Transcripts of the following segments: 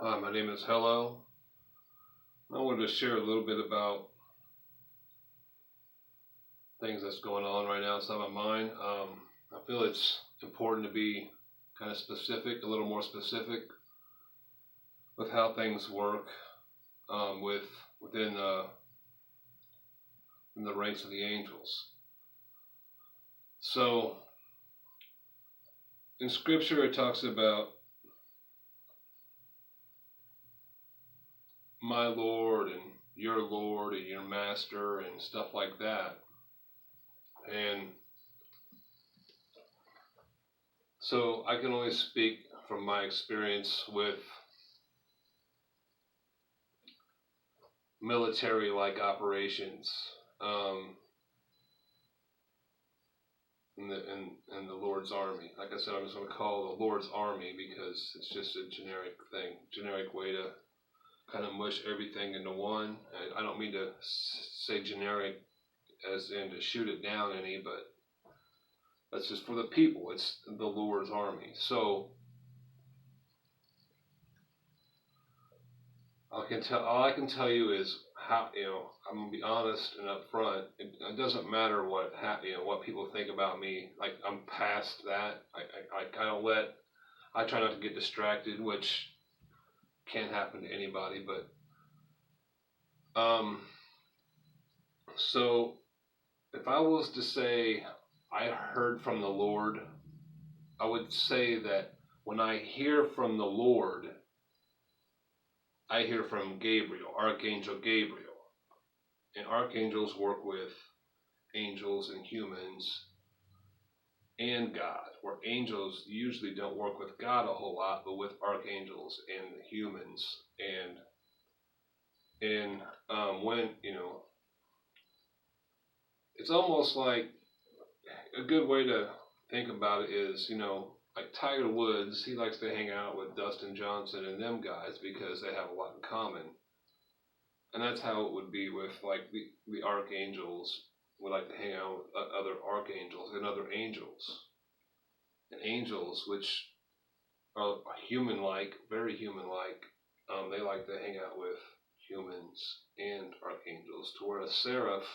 Hi, my name is Hello. I wanted to share a little bit about things that's going on right now inside my mind. I feel it's important to be kind of specific, a little more specific with how things work within in the ranks of the angels. So in Scripture, it talks about my Lord and your Master and stuff like that. And so I can only speak from my experience with military-like operations um, in the Lord's Army. Like I said, I'm just going to call it the Lord's Army because it's just a generic thing, generic way to kind of mush everything into one. I don't mean to say generic as in to shoot it down any, but that's just for the people. It's the Lord's Army. So all I can tell you is how I'm gonna be honest and upfront. It doesn't matter what people think about me. Like I'm past that. I don't let. I try not to get distracted, which can't happen to anybody. But so if I was to say I heard from the Lord, I would say that when I hear from the Lord, I hear from Gabriel, Archangel Gabriel. And archangels work with angels and humans and God, where angels usually don't work with God a whole lot, but with archangels and humans. And when it's almost like a good way to think about it is like Tiger Woods, he likes to hang out with Dustin Johnson and them guys because they have a lot in common. And that's how it would be with like the archangels would like to hang out with other archangels and other angels. And angels, which are human-like, very human-like, they like to hang out with humans and archangels. To where a seraph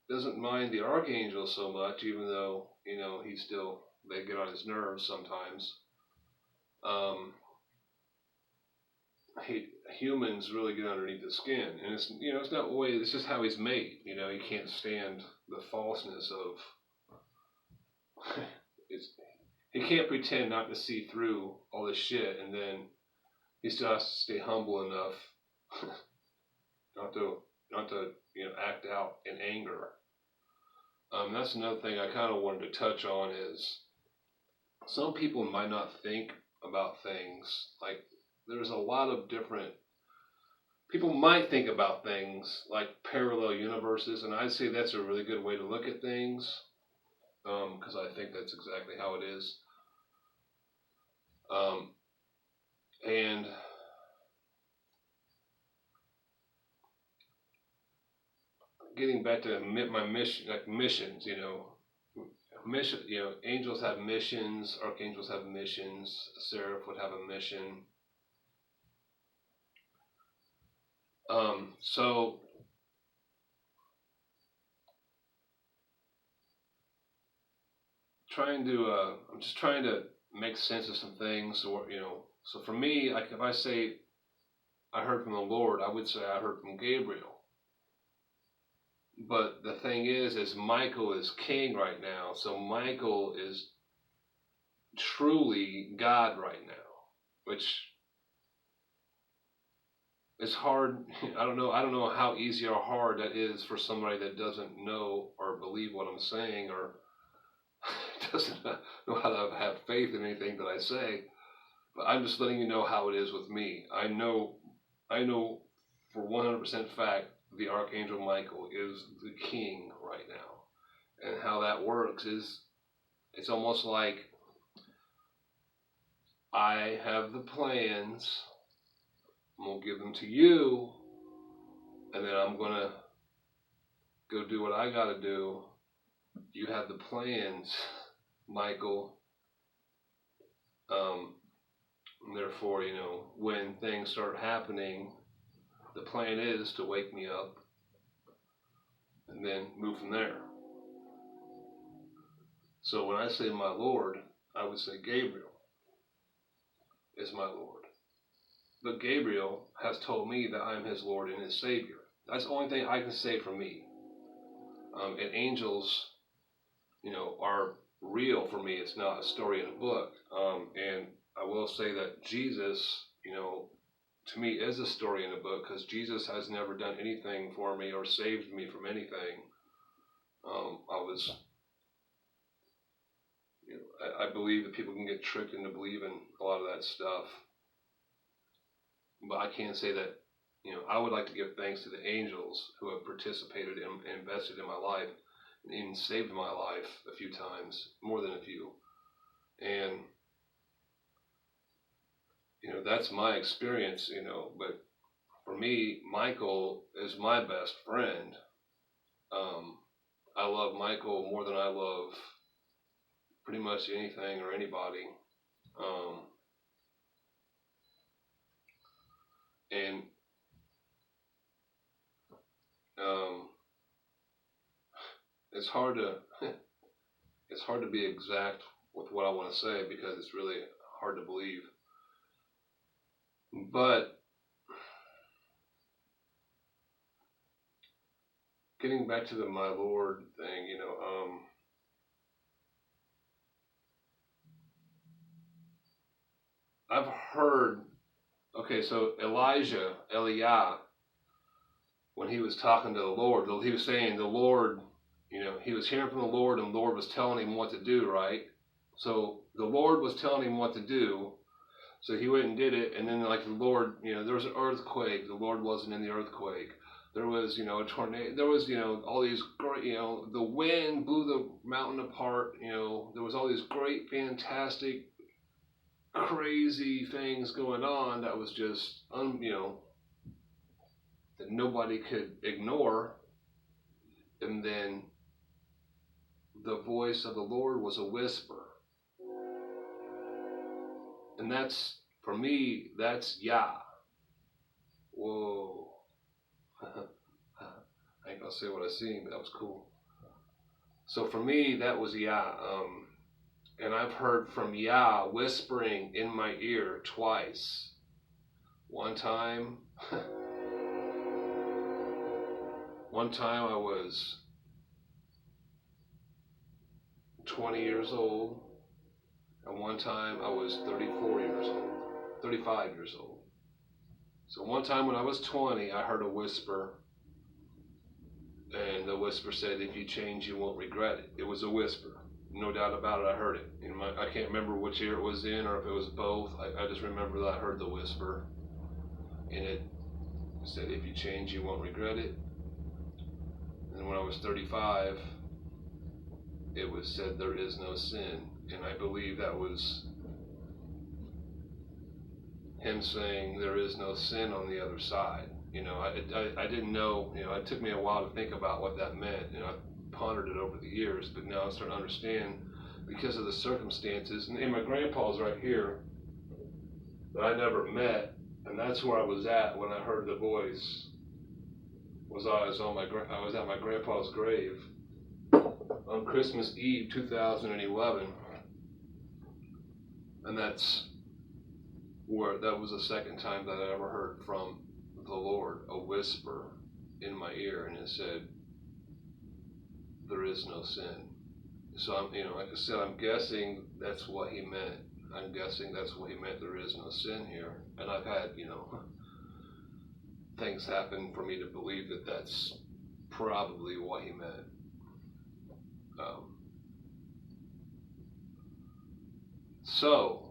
doesn't mind the archangel so much, even though they get on his nerves sometimes. Humans really get underneath the skin, and it's not the way. It's just how he's made. He can't stand the falseness of. He can't pretend not to see through all this shit, and then he still has to stay humble enough not to act out in anger. That's another thing I kind of wanted to touch on is some people might not think about things like there's a lot of different people might think about things like parallel universes, and I'd say that's a really good way to look at things because I think that's exactly how it is. And getting back to my mission, like missions, angels have missions, archangels have missions, a seraph would have a mission. So I'm just trying to make sense of some things, or so for me, like if I say I heard from the Lord, I would say I heard from Gabriel. But the thing is Michael is king right now, so Michael is truly God right now, which is hard. I don't know how easy or hard that is for somebody that doesn't know or believe what I'm saying, or doesn't know how to have faith in anything that I say. But I'm just letting you know how it is with me. I know for 100% fact the Archangel Michael is the king right now. And how that works is it's almost like I have the plans, I'm going to give them to you, and then I'm going to go do what I got to do. You have the plans, Michael. And therefore, when things start happening, the plan is to wake me up and then move from there. So when I say my Lord, I would say Gabriel is my Lord. But Gabriel has told me that I'm his Lord and his Savior. That's the only thing I can say for me. And angels, are real for me. It's not a story in a book. And I will say that Jesus, to me is a story in a book, because Jesus has never done anything for me or saved me from anything. I believe that people can get tricked into believing a lot of that stuff. But I can say that, I would like to give thanks to the angels who have participated and invested in my life and even saved my life a few times, more than a few. And, that's my experience, but for me, Michael is my best friend. I love Michael more than I love pretty much anything or anybody. And it's hard to be exact with what I want to say, because it's really hard to believe. But getting back to the my Lord thing, I've heard, okay, so Eliah, when he was talking to the Lord, he was saying the Lord, he was hearing from the Lord, and the Lord was telling him what to do, right? So the Lord was telling him what to do, so he went and did it, and then like the Lord, there was an earthquake, the Lord wasn't in the earthquake. There was, a tornado, there was, all these great, the wind blew the mountain apart, there was all these great, fantastic, crazy things going on that was just, that nobody could ignore. And then the voice of the Lord was a whisper. And that's, for me, that's Yah. Whoa. I ain't gonna say what I seen, but that was cool. So for me, that was Yah. And I've heard from Yah whispering in my ear twice. One time I was 20 years old, and one time I was 35 years old. So one time when I was 20, I heard a whisper, and the whisper said, if you change, you won't regret it. It was a whisper. No doubt about it, I heard it. I can't remember which ear it was in, or if it was both. I just remember that I heard the whisper, and it said, if you change, you won't regret it. And when I was 35, it was said, there is no sin. And I believe that was him saying there is no sin on the other side. I didn't know, it took me a while to think about what that meant. I pondered it over the years, but now I'm starting to understand because of the circumstances. And my grandpa's right here that I never met, and that's where I was at when I heard the voice. I was at my grandpa's grave on Christmas Eve 2011, and that was the second time that I ever heard from the Lord, a whisper in my ear, and it said, there is no sin. So like I said, I'm guessing that's what he meant. I'm guessing that's what he meant, there is no sin here. And I've had, things happen for me to believe that that's probably what he meant. So,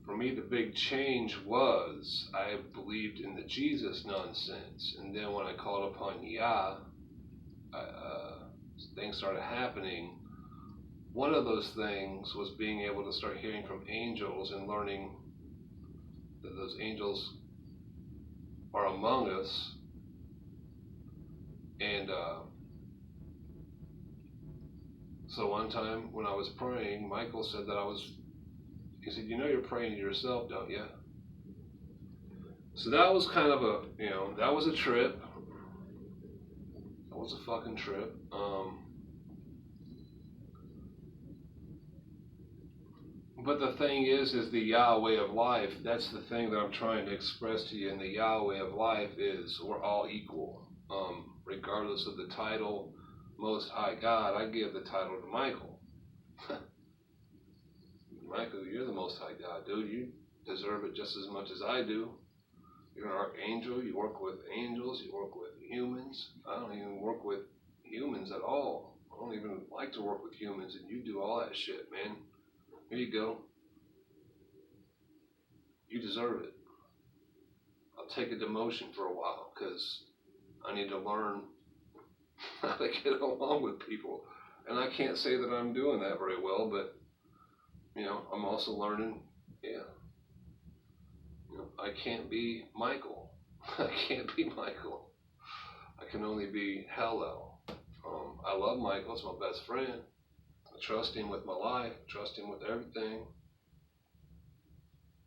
for me, the big change was I believed in the Jesus nonsense. And then when I called upon Yah, things started happening. One of those things was being able to start hearing from angels and learning that those angels are among us. And so one time when I was praying, Michael said that He said, you know you're praying to yourself, don't you? So that was kind of a, that was a trip. That was a fucking trip. But the thing is the Yahweh of life, that's the thing that I'm trying to express to you. And the Yahweh of life is we're all equal. Regardless of the title, Most High God, I give the title to Michael. Michael, you're the Most High God, dude. You deserve it just as much as I do. You're an archangel. You work with angels. You work with humans. I don't even work with humans at all. I don't even like to work with humans, and you do all that shit, man. Here you go. You deserve it. I'll take a demotion for a while because I need to learn how to get along with people. And I can't say that I'm doing that very well, but, I'm also learning, I can't be Michael. I can't be Michael. I can only be Hallel. I love Michael. It's my best friend. I trust him with my life. I trust him with everything.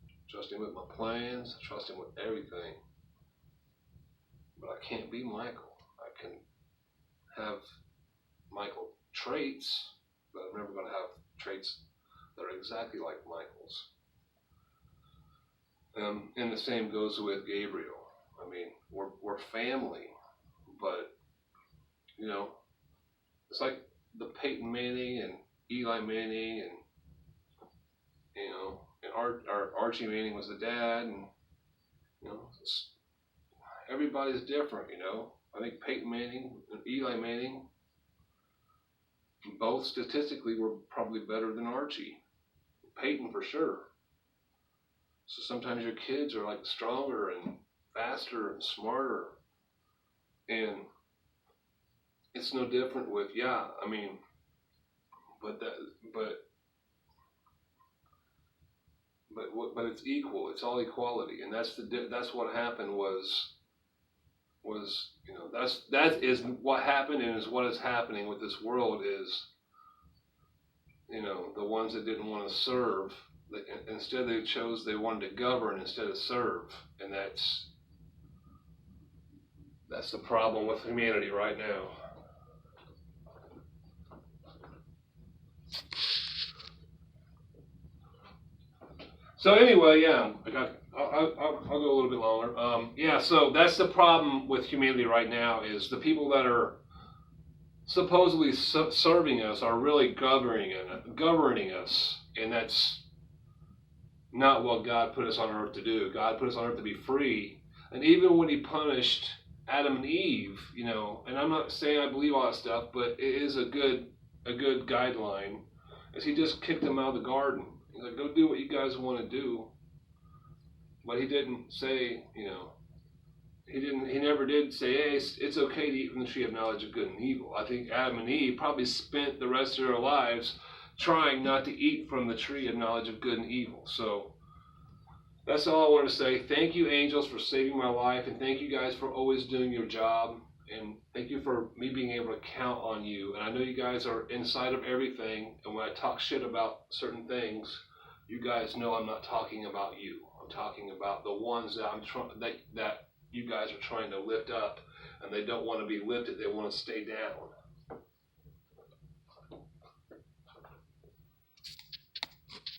I trust him with my plans. I trust him with everything. But I can't be Michael. I can have Michael traits, but I'm never going to have traits that are exactly like Michael's. And the same goes with Gabriel. I mean, we're family, but it's like the Peyton Manning and Eli Manning, and and Archie Manning was the dad, and everybody's different. I think Peyton Manning and Eli Manning, both statistically, were probably better than Archie. Peyton for sure. So sometimes your kids are like stronger and faster and smarter, and it's no different with but it's equal. It's all equality, and that's what happened was that is what happened, and is what is happening with this world is the ones that didn't want to serve. Instead, they wanted to govern instead of serve, and that's the problem with humanity right now. So anyway, I'll go a little bit longer. So that's the problem with humanity right now is the people that are supposedly serving us are really governing us, and that's not what God put us on earth to do. God put us on earth to be free. And even when he punished Adam and Eve, and I'm not saying I believe all that stuff, but it is a good guideline, is he just kicked them out of the garden. He's like, go do what you guys want to do. But he didn't say, he never did say, hey, it's okay to eat from the tree of knowledge of good and evil. I think Adam and Eve probably spent the rest of their lives trying not to eat from the tree of knowledge of good and evil. So that's all I want to say. Thank you, angels, for saving my life, and thank you guys for always doing your job, and thank you for me being able to count on you. And I know you guys are inside of everything, and when I talk shit about certain things, you guys know I'm not talking about you. I'm talking about the ones that you guys are trying to lift up, and they don't want to be lifted. They want to stay down.